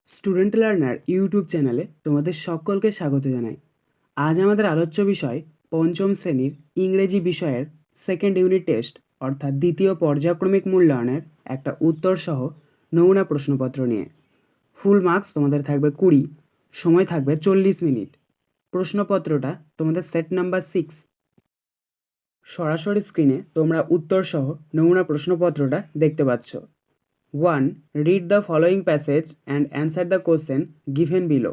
Student learner YouTube চ্যানেলে তোমাদের সকলকে স্বাগত জানাই। আজ আমাদের আলোচ্য বিষয় পঞ্চম শ্রেণীর ইংরেজি বিষয়ের সেকেন্ড ইউনিট টেস্ট অর্থাৎ দ্বিতীয় পর্যায়ক্রমিক মূল্যায়নের একটা উত্তর সহ নমুনা প্রশ্নপত্র নিয়ে। ফুল মার্কস তোমাদের থাকবে 20, সময় থাকবে 40 মিনিট। প্রশ্নপত্রটা তোমাদের সেট নাম্বার 6। সরাসরি স্ক্রিনে তোমরা উত্তর সহ নমুনা প্রশ্নপত্রটা দেখতে পাচ্ছ। 1. Read the following passage and answer the question given below.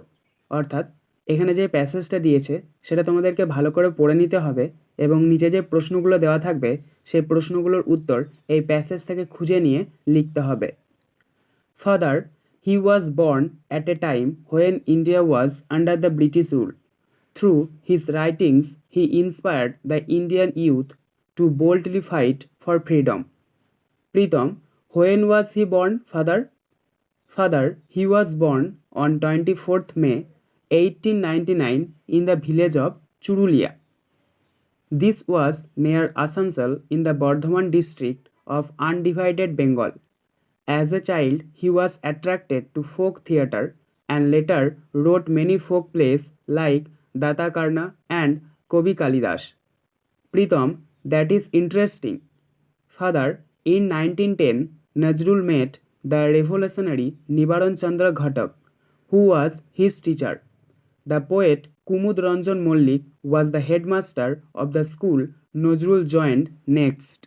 অর্থাৎ এখানে যে প্যাসেজটা দিয়েছে সেটা তোমাদেরকে ভালো করে পড়ে নিতে হবে এবং নিচে যে প্রশ্নগুলো দেওয়া থাকবে সেই প্রশ্নগুলোর উত্তর এই প্যাসেজ থেকে খুঁজে নিয়ে লিখতে হবে। Father, he was born at a time when India was under the British rule. Through his writings he inspired the Indian youth to boldly fight for freedom. Pritam, when was he born, father? Father, he was born on 24th May 1899 in the village of Churulia. This was near Asansol in the Bardhaman district of undivided Bengal. As a child, he was attracted to folk theatre and later wrote many folk plays like Data Karna and Kobi Kalidas. Pritam, that is interesting. Father, in 1910, Nazrul met the revolutionary Nibaran Chandra Ghatak, who was his teacher. The poet Kumud Ranjan Mollik was the headmaster of the school Nazrul joined next.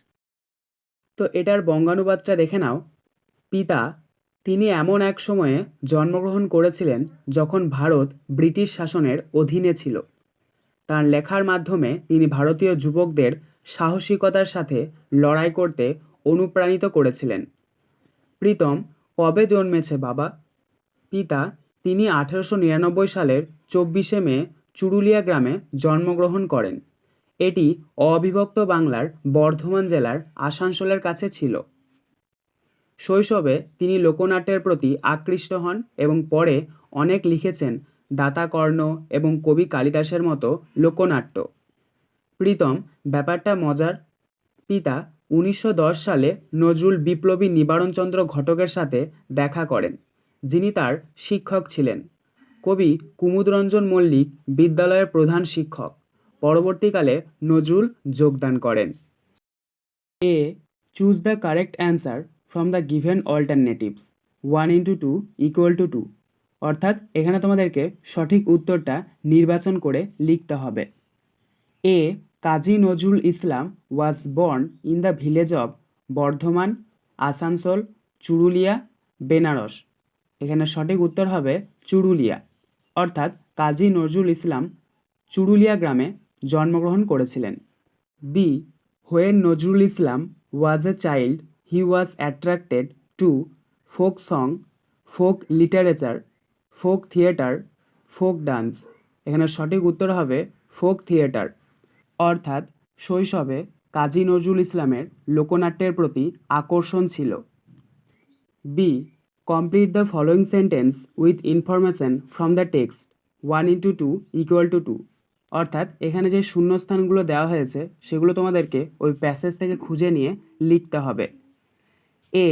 তো এটার বঙ্গানুবাদটা দেখে নাও। পিতা, তিনি এমন এক সময়ে জন্মগ্রহণ করেছিলেন যখন ভারত ব্রিটিশ শাসনের অধীনে ছিল। তার লেখার মাধ্যমে তিনি ভারতীয় যুবকদের সাহসিকতার সাথে লড়াই করতে অনুপ্রাণিত করেছিলেন। প্রীতম কবে জন্মেছে বাবা? পিতা, তিনি 1899 সালের 24শে মে চুরুলিয়া গ্রামে জন্মগ্রহণ করেন। এটি অবিভক্ত বাংলার বর্ধমান জেলার আসানসোলের কাছে ছিল। শৈশবে তিনি লোকনাট্যের প্রতি আকৃষ্ট হন এবং পরে অনেক লিখেছেন দাতাকর্ণ এবং কবি কালিদাসের মতো লোকনাট্য। প্রীতম, ব্যাপারটা মজার। পিতা 1910 সালে নজরুল বিপ্লবী নিবারণচন্দ্র ঘটকের সাথে দেখা করেন, যিনি তার শিক্ষক ছিলেন। কবি কুমুদরঞ্জন মল্লিক বিদ্যালয়ের প্রধান শিক্ষক। পরবর্তীকালে নজরুল যোগদান করেন। A, choose the correct answer from the given alternatives 1:2 = 2। অর্থাৎ এখানে তোমাদেরকে সঠিক উত্তরটা নির্বাচন করে লিখতে হবে। A, Kazi Nazrul Islam was born in the village of Bardhaman, Asansol, Churulia, Benaras. এখানে সঠিক উত্তর হবে চুরুলিয়া। অর্থাৎ কাজী নজরুল ইসলাম চুরুলিয়া গ্রামে জন্মগ্রহণ করেছিলেন। B, when Nazrul Islam was a child he was attracted to folk song, folk literature, folk theatre, folk dance. এখানে সঠিক উত্তর হবে ফোক থিয়েটার। অর্থাৎ শৈশবে কাজী নজরুল ইসলামের লোকনাট্যের প্রতি আকর্ষণ ছিল। B, complete the following sentence with information from the text 1:2 = 2। অর্থাৎ এখানে যে শূন্যস্থানগুলো দেওয়া হয়েছে সেগুলো তোমাদেরকে ওই প্যাসেজ থেকে খুঁজে নিয়ে লিখতে হবে। A,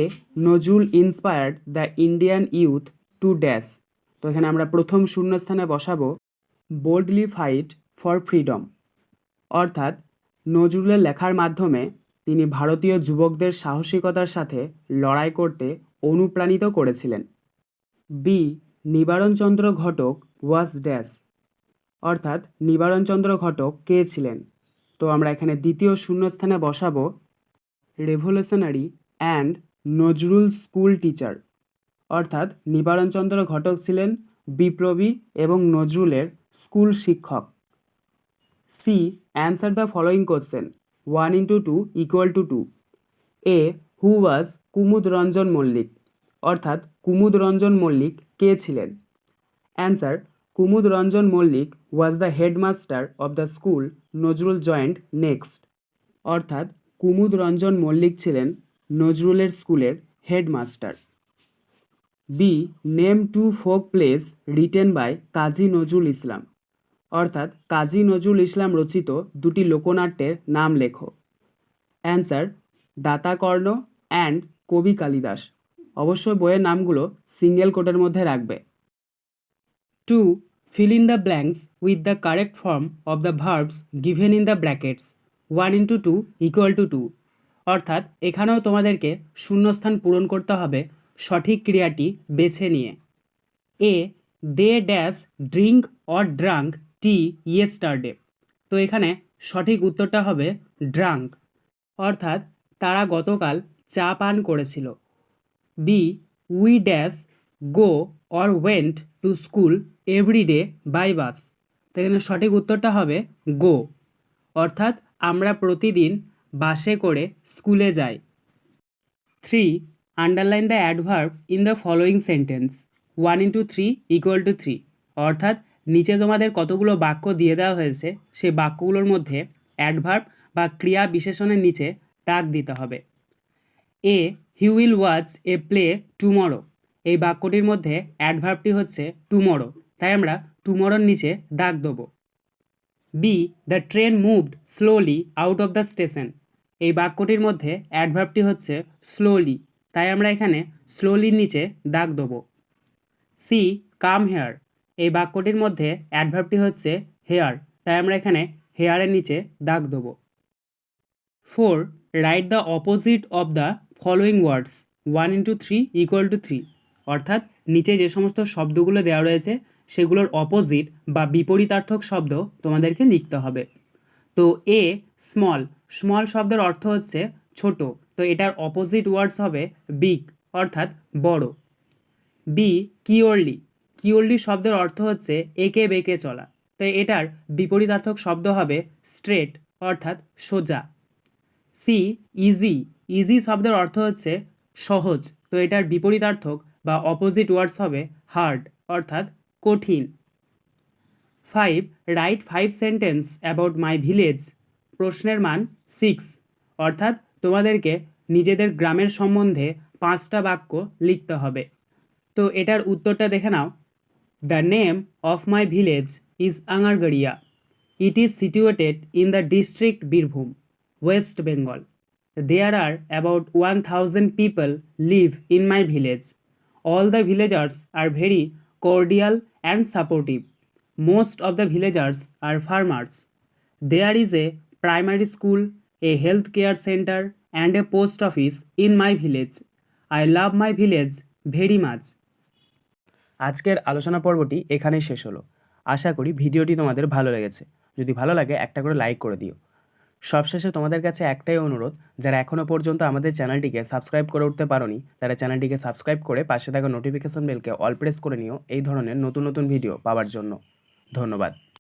Nazrul inspired the Indian youth to dash. তো এখানে আমরা প্রথম শূন্যস্থানে বসাবো বোল্ডলি ফাইট ফর ফ্রিডম। অর্থাৎ নজরুলের লেখার মাধ্যমে তিনি ভারতীয় যুবকদের সাহসিকতার সাথে লড়াই করতে অনুপ্রাণিত করেছিলেন। B, Nibaranchandra Ghatak was dash. অর্থাৎ নিবারণচন্দ্র ঘটক কে ছিলেন? তো আমরা এখানে দ্বিতীয় শূন্যস্থানে বসাবো revolutionary and Nazrul school teacher. অর্থাৎ নিবারণচন্দ্র ঘটক ছিলেন বিপ্লবী এবং নজরুলের স্কুল শিক্ষক। C, answer the following question 1:2 = 2। A, who was Kumud Ranjan Mallick. অর্থাৎ কুমুদ রঞ্জন মল্লিক কে ছিলেন? Answer, Kumud Ranjan Mallick was the headmaster of the school Nazrul joined next. অর্থাৎ কুমুদ রঞ্জন মল্লিক ছিলেন নজরুলের স্কুলের headmaster. B, name 2 folk place written by Kazi Nazrul Islam. অর্থাৎ কাজী নজরুল ইসলাম রচিত দুটি লোকনাট্যের নাম লেখো। অ্যান্সার, দাতাকর্ণ অ্যান্ড কবি কালিদাস। অবশ্যই বইয়ের নামগুলো সিঙ্গেল কোটের মধ্যে রাখবে। 2. Fill in the blanks with the correct form of the verbs given in the brackets 1 into 2 equal to 2। অর্থাৎ এখানেও তোমাদেরকে শূন্যস্থান পূরণ করতে হবে সঠিক ক্রিয়াটি বেছে নিয়ে। A they dash drink or drunk tea yesterday. তো এখানে সঠিক উত্তরটা হবে ড্রাঙ্ক, অর্থাৎ তারা গতকাল চা পান করেছিল। B we dash go or went to school every day by bus. তো এখানে সঠিক উত্তরটা হবে গো, অর্থাৎ আমরা প্রতিদিন বাসে করে স্কুলে যাই। 3. Underline the adverb in the following sentence 1 into 3 equal to 3। অর্থাৎ নিচে তোমাদের কতগুলো বাক্য দিয়ে দেওয়া হয়েছে, সেই বাক্যগুলোর মধ্যে অ্যাডভার্ব বা ক্রিয়া বিশেষণের নিচে দাগ দিতে হবে। A he will watch a play tomorrow. এই বাক্যটির মধ্যে অ্যাডভার্বটি হচ্ছে টুমরো, তাই আমরা টুমরোর নিচে দাগ দেবো। B the train moved slowly out of the station. এই বাক্যটির মধ্যে অ্যাডভার্বটি হচ্ছে স্লোলি, তাই আমরা এখানে স্লোলির নিচে দাগ দেবো। C come here. এই বাক্যটির মধ্যে অ্যাডভার্বটি হচ্ছে হেয়ার, তাই আমরা এখানে হেয়ারের নিচে দাগ দেবো। 4. Write the opposite of the following words 1 into 3 equal to 3। অর্থাৎ নিচে যে সমস্ত শব্দগুলো দেওয়া রয়েছে সেগুলোর অপোজিট বা বিপরীতার্থক শব্দ তোমাদেরকে লিখতে হবে। তো এ স্মল, স্মল শব্দের অর্থ হচ্ছে ছোট, তো এটার অপোজিট ওয়ার্ডস হবে বিগ, অর্থাৎ বড়। বি কিওরলি, কিওরলি শব্দের অর্থ হচ্ছে একে বেঁকে চলা, তো এটার বিপরীতার্থক শব্দ হবে স্ট্রেট, অর্থাৎ সোজা। সি ইজি, ইজি শব্দের অর্থ হচ্ছে সহজ, তো এটার বিপরীতার্থক বা অপোজিট ওয়ার্ডস হবে হার্ড, অর্থাৎ কঠিন। 5. Right 5 sentence about my village. প্রশ্নের মান 6, অর্থাৎ তোমাদেরকে নিজেদের গ্রামের সম্বন্ধে 5টা বাক্য লিখতে হবে। তো এটার উত্তরটা দেখে নাও। The name of my village is Angargaria. It is situated in the district Birbhum, West Bengal. There are about 1000 people live in my village. All the villagers are very cordial and supportive. Most of the villagers are farmers. There is a primary school, a health care center, and a post office in my village. I love my village very much. আজকের আলোচনা পর্বটি এখানেই শেষ হলো। আশা করি ভিডিওটি তোমাদের ভালো লেগেছে। যদি ভালো লাগে একটা করে লাইক করে দিও। সবশেষে তোমাদের কাছে একটাই অনুরোধ, যারা এখনও পর্যন্ত আমাদের চ্যানেলটিকে সাবস্ক্রাইব করে উঠতে পারোনি তারা চ্যানেলটিকে সাবস্ক্রাইব করে পাশে থাকা নোটিফিকেশন বেলকে অল প্রেস করে নিও এই ধরনের নতুন নতুন ভিডিও পাওয়ার জন্য। ধন্যবাদ।